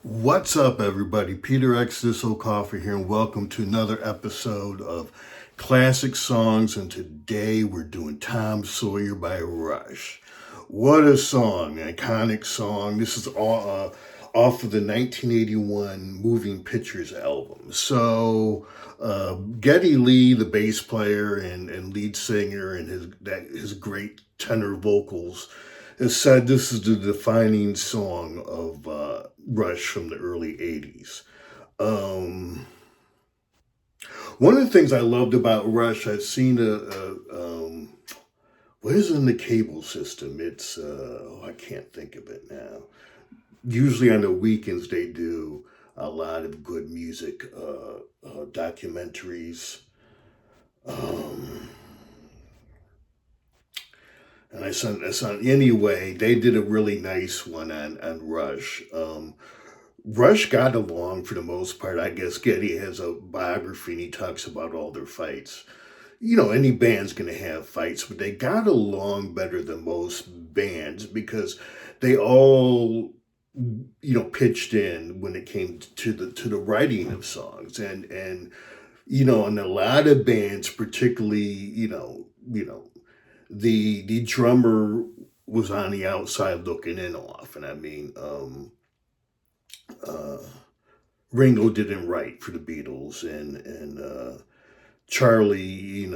What's up, everybody? Peter X. This old coffee here, and welcome to another episode of Classic Songs. And today we're doing Tom Sawyer by Rush. What a song, an iconic song. This is all off of the 1981 Moving Pictures album. So, Geddy Lee, the bass player and lead singer, and his great tenor vocals, has said this is the defining song of Rush from the early 80s. Um, One of the things I loved about Rush, I've seen what is it in the cable system? It's, I can't think of it now. Usually on the weekends, they do a lot of good music documentaries. Um, and I saw, anyway, they did a really nice one on Rush. Rush got along for the most part. I guess Getty has a biography and he talks about all their fights. You know, any band's going to have fights, but they got along better than most bands because they all, pitched in when it came to the writing of songs. And in a lot of bands, particularly, the drummer was on the outside looking in often. I mean, uh, Ringo didn't write for the Beatles, and Charlie,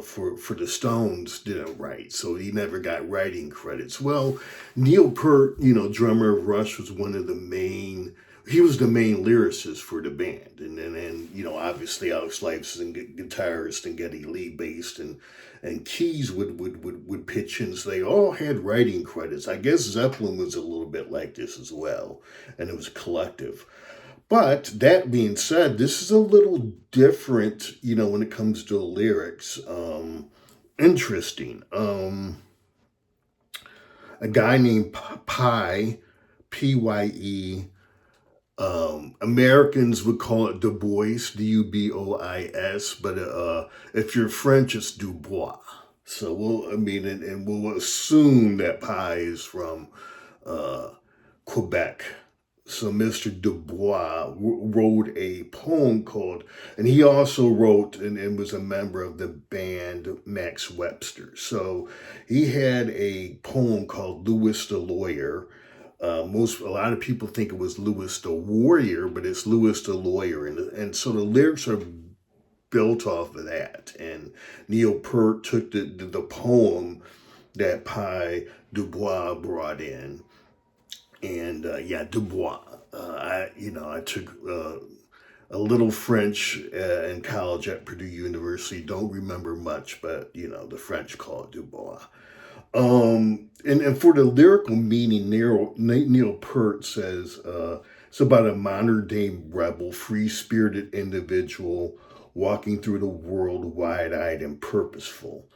for the Stones didn't write, so he never got writing credits. Well, Neil Peart, drummer of Rush, was one of the main. He was the main lyricist for the band, and obviously Alex Lifeson, guitarist, and Geddy Lee, bass, and Keys would pitch in. So they all had writing credits. I guess Zeppelin was a little bit like this as well, and it was collective. But that being said, this is a little different, when it comes to the lyrics. Interesting. A guy named Pye, Pye. Americans would call it Du Bois, Dubois, but if you're French, it's Dubois. So and we'll assume that Pye is from Quebec. So Mr. Dubois wrote a poem called, and he also wrote and was a member of the band Max Webster. So he had a poem called Louis the Lawyer. A lot of people think it was Louis the Warrior, but it's Louis the Lawyer, and so the lyrics are built off of that. And Neil Peart took the poem that Pye Dubois brought in, and Dubois. I took a little French in college at Purdue University. Don't remember much, but the French call it Dubois. And for the lyrical meaning, Neil Peart says it's about a modern day rebel, free spirited individual walking through the world wide eyed and purposeful.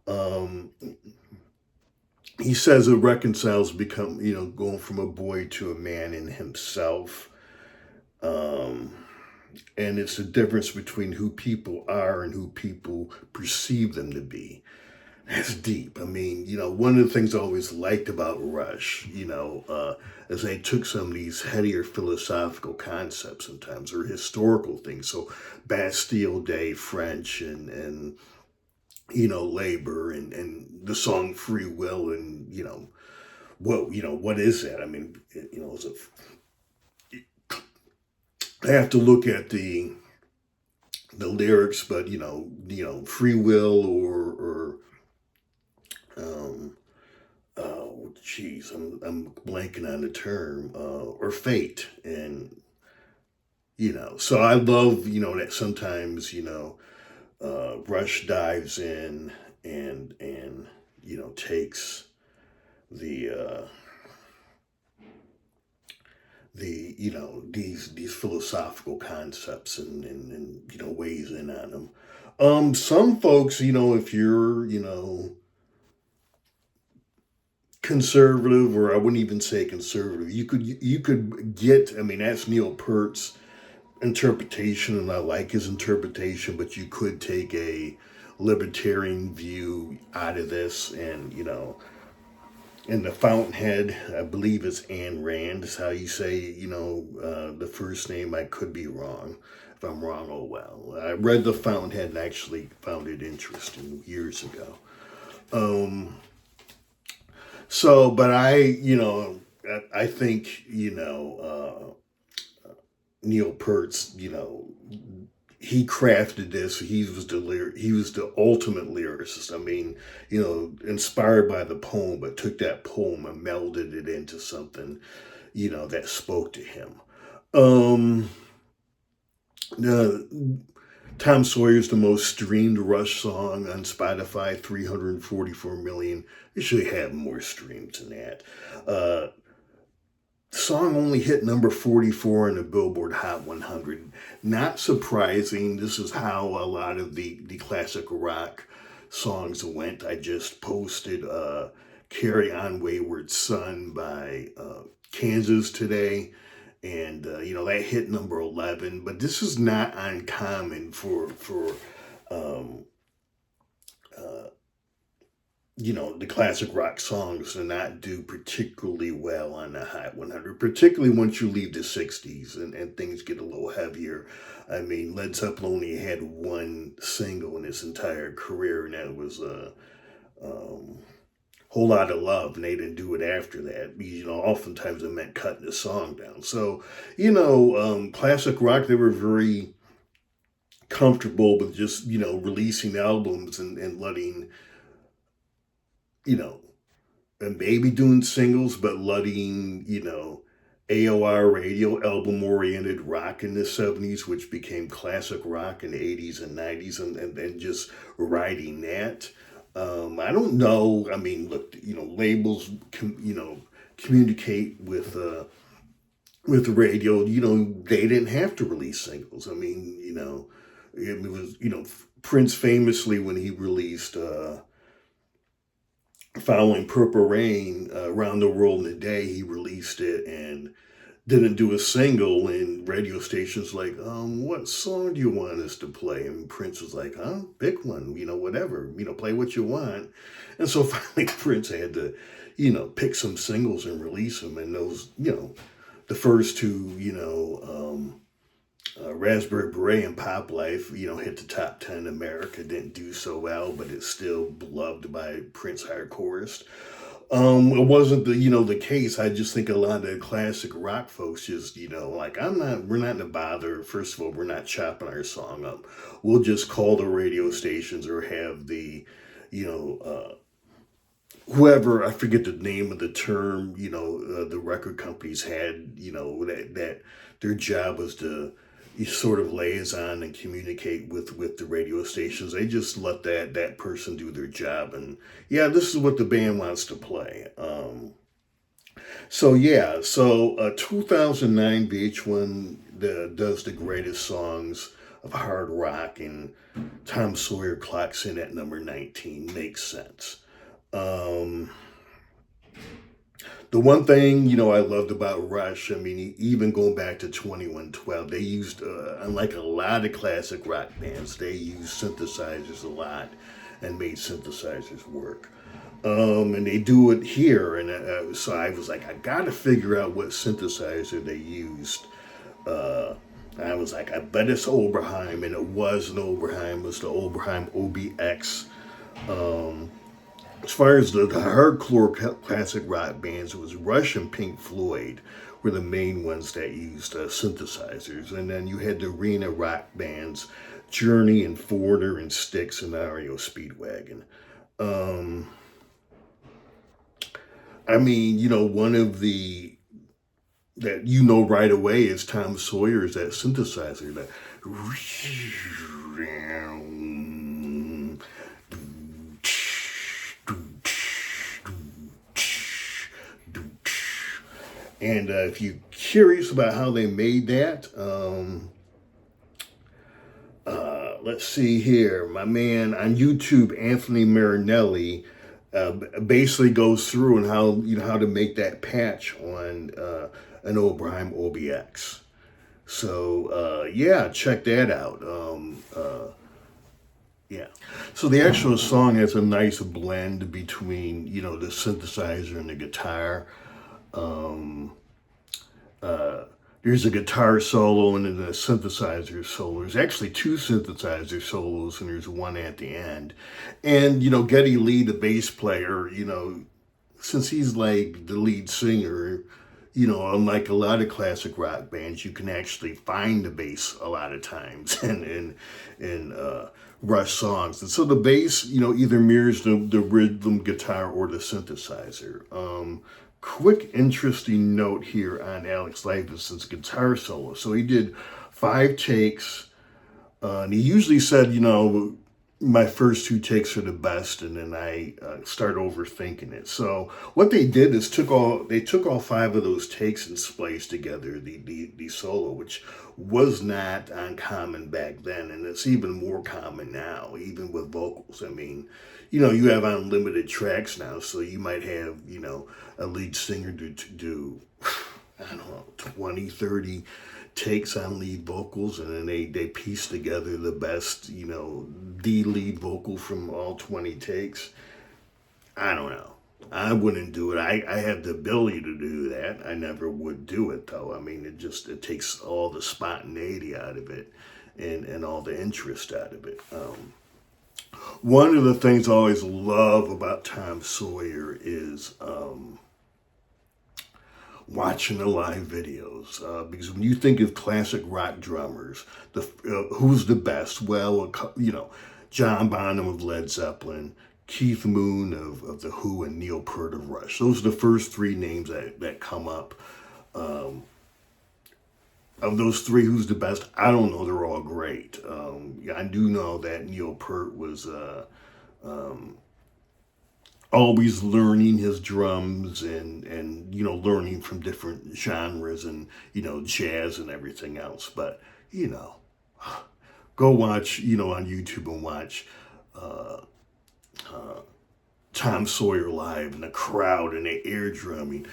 Um, he says it reconciles going from a boy to a man in himself. Um, and it's the difference between who people are and who people perceive them to be. That's deep. I mean, one of the things I always liked about Rush, is they took some of these headier philosophical concepts sometimes or historical things. So Bastille Day French and labor and the song Free Will and, what is that? I mean, is it, I have to look at the lyrics, but free will or geez, I'm blanking on the term, or fate. And, so I love, that sometimes, Rush dives in and, takes the, these philosophical concepts and weighs in on them. Some folks, if you're, conservative, or I wouldn't even say conservative. You could get. I mean, that's Neil Peart's interpretation, and I like his interpretation. But you could take a libertarian view out of this, and And the fountainhead, I believe it's Anne Rand, is how you say, the first name. I could be wrong. If I'm wrong, oh well. I read the fountainhead and actually found it interesting years ago. Um, but I think, Neil Peart's, he crafted this. He was the ultimate lyricist. I mean, inspired by the poem, but took that poem and melded it into something, that spoke to him. Um, uh, Tom Sawyer's the most streamed Rush song on Spotify, 344 million. It should have more streams than that. Uh, the song only hit number 44 in the Billboard Hot 100. Not surprising. This is how a lot of the classic rock songs went. I just posted Carry On Wayward Son by Kansas today. And, that hit number 11. But this is not uncommon for um, uh, the classic rock songs to not do particularly well on the Hot 100, particularly once you leave the 60s and things get a little heavier. I mean, Led Zeppelin only had one single in his entire career, and that was um, Whole Lot of Love, and they didn't do it after that. Oftentimes it meant cutting the song down. So, classic rock, they were very comfortable with just, releasing albums and letting, you know, and maybe doing singles, but letting, AOR radio, album oriented rock in the 70s, which became classic rock in the 80s and 90s, and then just riding that. I don't know. I mean, look, labels, communicate with the radio. They didn't have to release singles. I mean, it was, Prince famously, when he released, following Purple Rain, Around the World in a Day, he released it and didn't do a single, and radio stations like, what song do you want us to play? And Prince was like, pick one, whatever, play what you want. And so finally Prince had to, pick some singles and release them. And those, the first two, Raspberry Beret and Pop Life, hit the top 10 in America, didn't do so well, but it's still beloved by Prince hardcoreists. It wasn't the case. I just think a lot of the classic rock folks just, like, we're not gonna bother. First of all, we're not chopping our song up. We'll just call the radio stations or have the, whoever, I forget the name of the term, the record companies had, that their job was to sort of liaison and communicate with the radio stations. They just let that person do their job, and yeah, this is what the band wants to play. So 2009 VH1 does the greatest songs of hard rock, and Tom Sawyer clocks in at number 19. Makes sense. Um, The one thing, I loved about Rush, I mean, even going back to 2112, they used, unlike a lot of classic rock bands, they used synthesizers a lot and made synthesizers work. And they do it here, and so I was like, I gotta figure out what synthesizer they used. I was like, I bet it's Oberheim, and it was an Oberheim. It was the Oberheim OBX. Um, as far as the hardcore classic rock bands, it was Rush and Pink Floyd were the main ones that used synthesizers. And then you had the arena rock bands, Journey and Foreigner and Styx and REO Speedwagon. Um, I mean, one of the that right away is Tom Sawyer's that synthesizer that and if you're curious about how they made that, let's see here. My man on YouTube, Anthony Marinelli, basically goes through and how to make that patch on an Oberheim OBX. So check that out. Yeah. So the actual song has a nice blend between, the synthesizer and the guitar. Um, uh, there's a guitar solo and then a synthesizer solo. There's actually two synthesizer solos and there's one at the end. And, Geddy Lee, the bass player, since he's like the lead singer, unlike a lot of classic rock bands, you can actually find the bass a lot of times in Rush songs. And so the bass, either mirrors the rhythm guitar or the synthesizer. Quick interesting note here on Alex Lifeson's guitar solo. So he did 5 takes, and he usually said, my first 2 takes are the best, and then I start overthinking it. So what they did is took all 5 of those takes and spliced together the solo, which was not uncommon back then, and it's even more common now, even with vocals. I mean, you have unlimited tracks now, so you might have a lead singer do I don't know 20, 30 takes on lead vocals, and then they piece together the best, the lead vocal from all 20 takes. I don't know. I wouldn't do it. I have the ability to do that. I never would do it though. I mean, it takes all the spontaneity out of it and all the interest out of it. One of the things I always love about Tom Sawyer is watching the live videos, because when you think of classic rock drummers, who's the best? Well, John Bonham of Led Zeppelin, Keith Moon of The Who, and Neil Peart of Rush. Those are the first 3 names that come up. Of those 3, who's the best? I don't know. They're all great. I do know that Neil Peart was always learning his drums and learning from different genres and jazz and everything else. But go watch on YouTube and watch Tom Sawyer live and the crowd and the air drumming.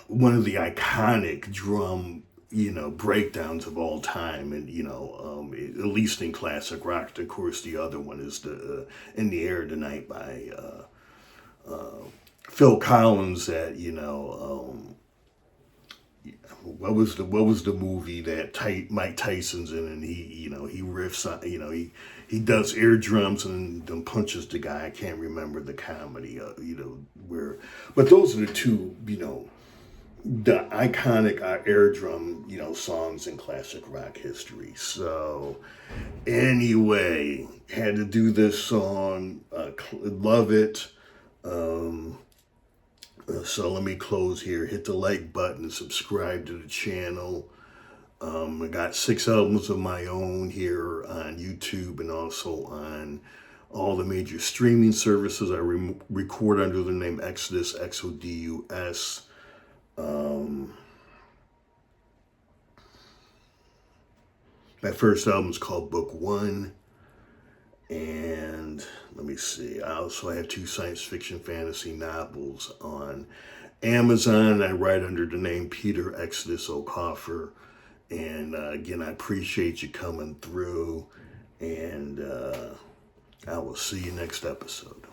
One of the iconic drum breakdowns of all time, and at least in classic rock. Of course, the other one is the In the Air Tonight by Phil Collins. That what was the movie that Mike Tyson's in, and he riffs on, he does air drums and then punches the guy. I can't remember the comedy but those are the 2 the iconic air drum, songs in classic rock history. So anyway, had to do this song. Love it. So let me close here. Hit the like button, subscribe to the channel. I got 6 albums of my own here on YouTube and also on all the major streaming services. I record under the name Exodus, Xodus. My first album is called Book 1. And let me see. I also have 2 science fiction fantasy novels on Amazon. I write under the name Peter Exodus O'Coffer. And again, I appreciate you coming through. And I will see you next episode.